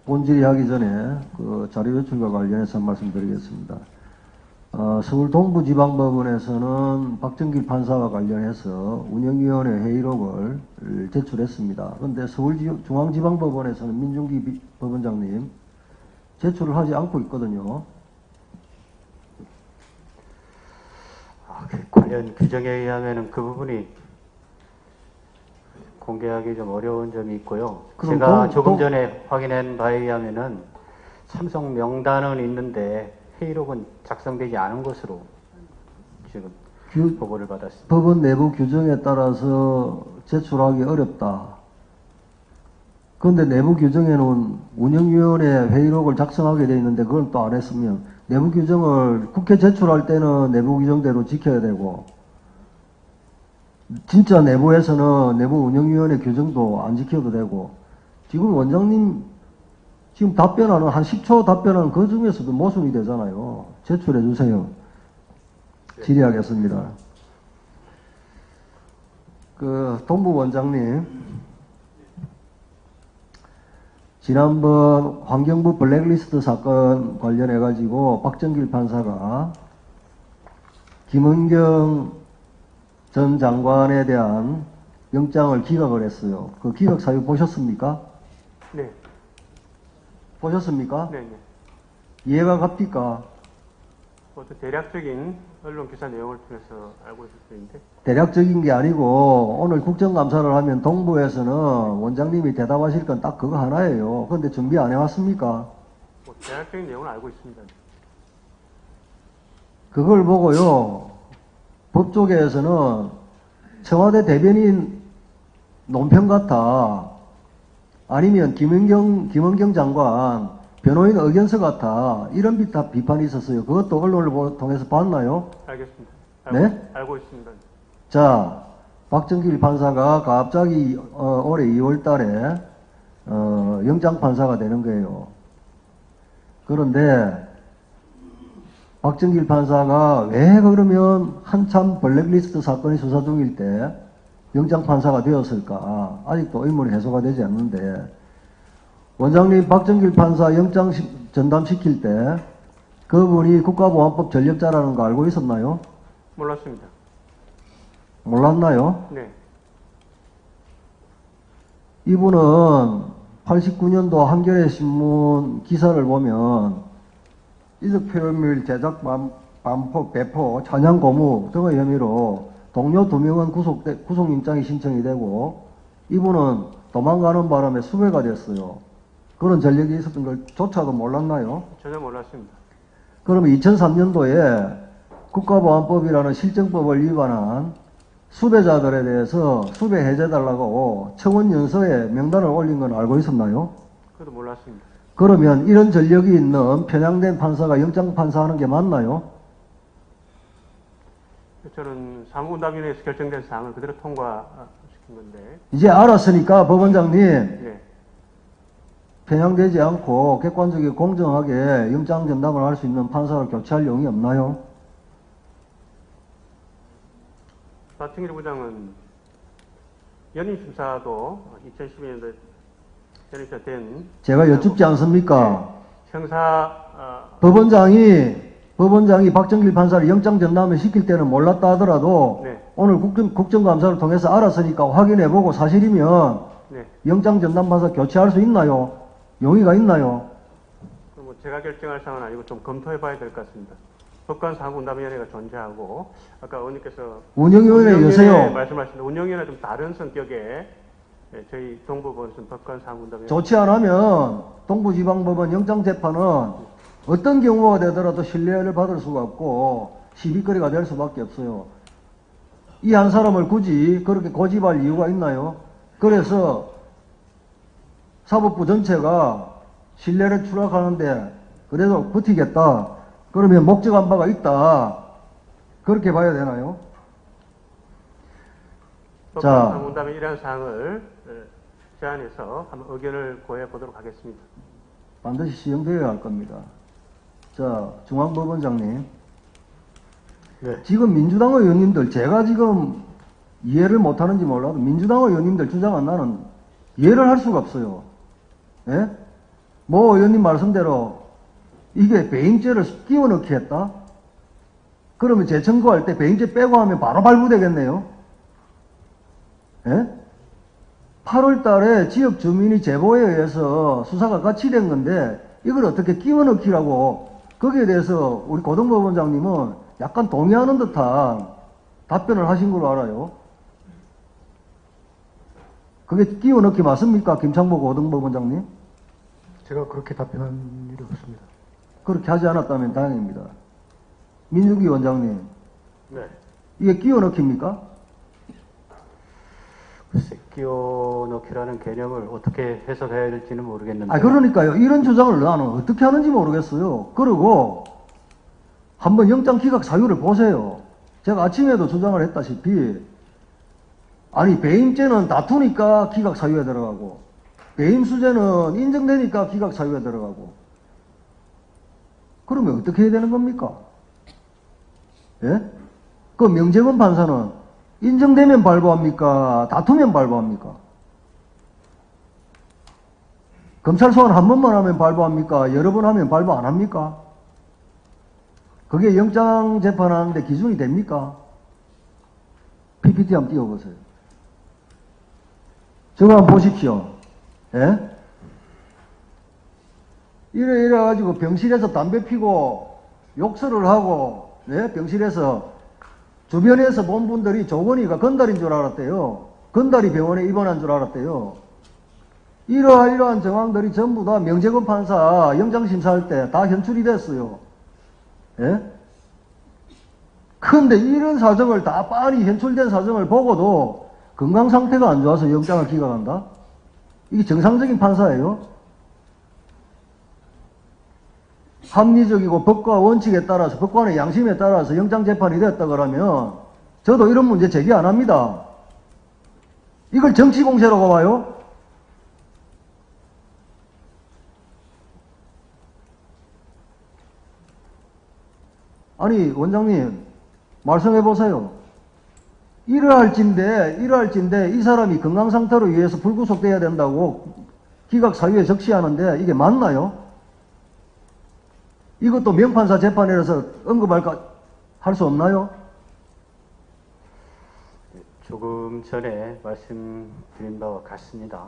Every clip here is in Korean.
본질이 하기 전에 그 자료 요청과 관련해서 말씀드리겠습니다. 서울 동부지방법원에서는 박정길 판사와 관련해서 운영위원회 회의록을 제출했습니다. 그런데 서울중앙지방법원에서는 민중기 법원장님 제출을 하지 않고 있거든요. 관련 규정에 의하면은 그 부분이 공개하기 좀 어려운 점이 있고요. 제가 조금 전에 확인한 바에 의하면은 참석 명단은 있는데 회의록은 작성되지 않은 것으로 지금 보고를 받았습니다. 법원 내부 규정에 따라서 제출하기 어렵다. 그런데 내부 규정에는 운영위원회 회의록을 작성하게 돼 있는데 그걸 또 안 했으면 내부 규정을 국회 제출할 때는 내부 규정대로 지켜야 되고 진짜 내부에서는 내부 운영위원회 규정도 안 지켜도 되고 지금 원장님 지금 답변하는 한 10초 답변하는 그 중에서도 모순이 되잖아요. 제출해 주세요. 질의하겠습니다. 그 동부 원장님 지난번 환경부 블랙리스트 사건 관련해 가지고 박정길 판사가 김은경 전 장관에 대한 영장을 기각을 했어요. 그 기각 사유 보셨습니까? 네. 보셨습니까? 네. 이해가 갑니까? 어떤 대략적인 언론 기사 내용을 통해서 알고 있을 수 있는데. 대략적인 게 아니고 오늘 국정감사를 하면 동부에서는 원장님이 대답하실 건 딱 그거 하나예요. 그런데 준비 안 해왔습니까? 대략적인 내용은 알고 있습니다. 그걸 보고요. 법조계에서는 청와대 대변인 논평 같아. 아니면 김은경 장관 변호인 의견서 같아. 이런 비판이 있었어요. 그것도 언론을 통해서 봤나요? 알겠습니다. 네? 알고 있습니다. 자, 박정길 판사가 갑자기 올해 2월 달에 영장 판사가 되는 거예요. 그런데 박정길 판사가 왜 그러면 한참 블랙리스트 사건이 수사 중일 때 영장 판사가 되었을까? 아직도 의문이 해소가 되지 않는데 원장님 박정길 판사 영장 전담시킬 때 그분이 국가보안법 전력자라는 거 알고 있었나요? 몰랐습니다. 몰랐나요? 네. 이분은 89년도 한겨레 신문 기사를 보면 이적 표현물 제작 반포, 배포, 찬양 고무 등의 혐의로 동료 2명은 구속영장이 신청이 되고 이분은 도망가는 바람에 수배가 됐어요. 그런 전력이 있었던 걸 조차도 몰랐나요? 전혀 몰랐습니다. 그러면 2003년도에 국가보안법이라는 실정법을 위반한 수배자들에 대해서 수배 해제달라고 청원연서에 명단을 올린 건 알고 있었나요? 그것도 몰랐습니다. 그러면 이런 전력이 있는 편향된 판사가 영장 판사하는 게 맞나요? 저는 사무응답위원회에서 결정된 사항을 그대로 통과시킨 건데. 이제 알았으니까 법원장님 예. 편향되지 않고 객관적이고 공정하게 영장 전담을 할 수 있는 판사를 교체할 용이 없나요? 박정길 부장은 연임심사도 2012년도에 연임심사 된 제가 여쭙지 않습니까? 형사 법원장이 박정길 판사를 영장 전담을 시킬 때는 몰랐다 하더라도 네. 오늘 국정감사를 통해서 알았으니까 확인해보고 사실이면 네. 영장 전담 판사 교체할 수 있나요? 용의가 있나요? 뭐 제가 결정할 사항은 아니고 좀 검토해 봐야 될 것 같습니다. 법관사무응답위원회가 존재하고 아까 의원님께서 운영위원회 여세요. 말씀하신 운영위원회 좀 다른 성격의 저희 동부법원은 법관사무응답위원회 조치 안 하면 동부지방법원 영장재판은 어떤 경우가 되더라도 신뢰를 받을 수가 없고 시비거리가 될 수밖에 없어요. 이 한 사람을 굳이 그렇게 고집할 이유가 있나요? 그래서 사법부 전체가 신뢰를 추락하는데 그래도 버티겠다. 그러면 목적한 바가 있다. 그렇게 봐야 되나요? 법관사무응답의 이러한 사항을 제안해서 한번 의견을 구해 보도록 하겠습니다. 반드시 시행되어야 할 겁니다. 자, 중앙법원장님. 네. 지금 민주당 의원님들, 제가 지금 이해를 못하는지 몰라도 민주당 의원님들 주장한 나는 이해를 할 수가 없어요. 예? 뭐 의원님 말씀대로 이게 배임죄를 끼워 넣기 했다? 그러면 재청구할 때 배임죄 빼고 하면 바로 발부되겠네요. 예? 8월 달에 지역 주민이 제보에 의해서 수사가 같이 된 건데 이걸 어떻게 끼워 넣기라고 거기에 대해서 우리 고등법원장님은 약간 동의하는 듯한 답변을 하신 걸로 알아요. 그게 끼워 넣기 맞습니까? 김창보 고등법원장님? 제가 그렇게 답변한 일이 없습니다. 그렇게 하지 않았다면 다행입니다. 민주기 원장님, 네. 이게 끼워 넣기입니까? 글쎄, 끼워 넣기라는 개념을 어떻게 해석해야 될지는 모르겠는데. 아, 그러니까요. 이런 주장을 나는 어떻게 하는지 모르겠어요. 그리고 한번 영장 기각 사유를 보세요. 제가 아침에도 주장을 했다시피, 아니, 배임죄는 다투니까 기각 사유에 들어가고, 배임수재는 인정되니까 기각 사유에 들어가고, 그러면 어떻게 해야 되는 겁니까? 예? 그 명재건 판사는 인정되면 발부합니까? 다투면 발부합니까? 검찰 소환 한 번만 하면 발부합니까? 여러 번 하면 발부 안 합니까? 그게 영장 재판하는데 기준이 됩니까? PPT 한번 띄워보세요. 저거 한번 보십시오. 예? 이래가지고 병실에서 담배 피고 욕설을 하고, 네? 병실에서 주변에서 본 분들이 조건이가 건달인 줄 알았대요. 건달이 병원에 입원한 줄 알았대요. 이러한 정황들이 전부 다 명재건 판사 영장심사할 때 다 현출이 됐어요. 예? 근데 이런 사정을 다 빤히 현출된 사정을 보고도 건강 상태가 안 좋아서 영장을 기각한다? 이게 정상적인 판사예요? 합리적이고 법과 원칙에 따라서 법관의 양심에 따라서 영장 재판이 됐다 그러면 저도 이런 문제 제기 안 합니다. 이걸 정치 공세라고 봐요? 아니 원장님 말씀해 보세요. 이러할진데 이 사람이 건강 상태로 의해서 불구속돼야 된다고 기각 사유에 적시하는데 이게 맞나요? 이것도 명판사 재판이라서 언급할까 할 수 없나요? 조금 전에 말씀드린 바와 같습니다.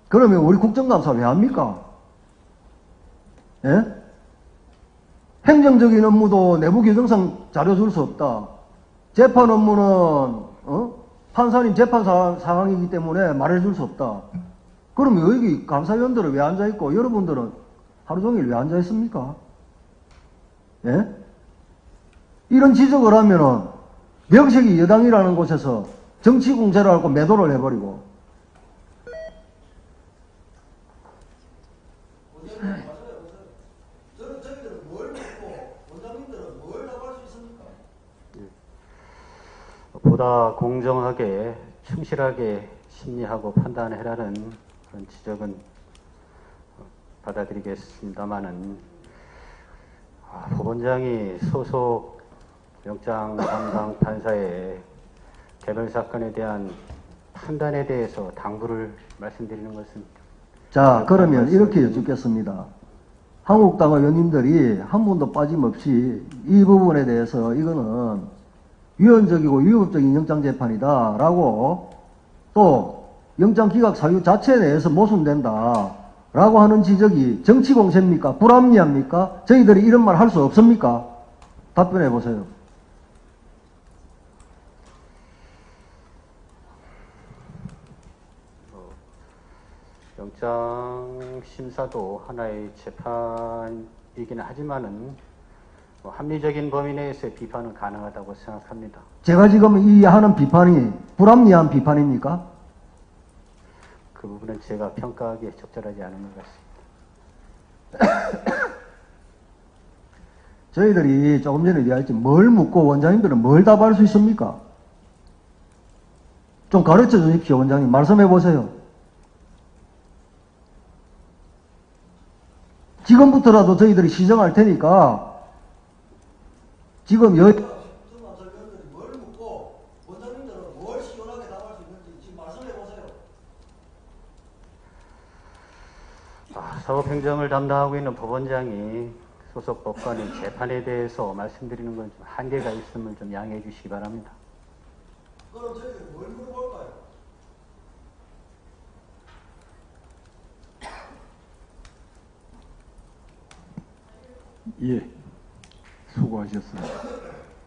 그러면 우리 국정감사 왜 합니까? 예? 행정적인 업무도 내부 규정상 자료 줄 수 없다. 재판 업무는 판사님 재판 상황이기 때문에 말해줄 수 없다. 그러면 여기 감사위원들은 왜 앉아있고 여러분들은 하루 종일 왜 앉아있습니까? 예? 이런 지적을 하면은 명색이 여당이라는 곳에서 정치 공세를 하고 매도를 해버리고 저희들은 뭘 묻고 원장님들은 뭘 답할 수 있습니까? 보다 공정하게 충실하게 심리하고 판단해라는 그런 지적은 받아들이겠습니다마는 법원장이 소속 영장 담당 판사의 개별 사건에 대한 판단에 대해서 당부를 말씀드리는 것은 자, 그러면 이렇게 여쭙겠습니다. 한국당 의원님들이 한 분도 빠짐없이 이 부분에 대해서 이거는 위헌적이고 위법적인 영장재판이다 라고 또 영장기각 사유 자체에 대해서 모순된다 라고 하는 지적이 정치공세입니까? 불합리합니까? 저희들이 이런 말 할 수 없습니까? 답변해 보세요. 영장 심사도 하나의 재판이기는 하지만은 합리적인 범위 내에서의 비판은 가능하다고 생각합니다. 제가 지금 이 하는 비판이 불합리한 비판입니까? 그 부분은 제가 평가하기에 적절하지 않은 것 같습니다. 저희들이 조금 전에 얘기했지 뭘 묻고 원장님들은 뭘 답할 수 있습니까? 좀 가르쳐 주십시오. 원장님 말씀해 보세요. 지금부터라도 저희들이 시정할 테니까 지금 뭘 묻고 원장님들은 뭘 시원하게 답할 수 있는지 지금 말씀해 보세요. 사법행정 행정을 담당하고 있는 법원장이 소속 법관의 재판에 대해서 말씀드리는 건 좀 한계가 있음을 좀 양해해 주시기 바랍니다. 그럼 저희가 뭘 물어볼까요? 예, 수고하셨습니다.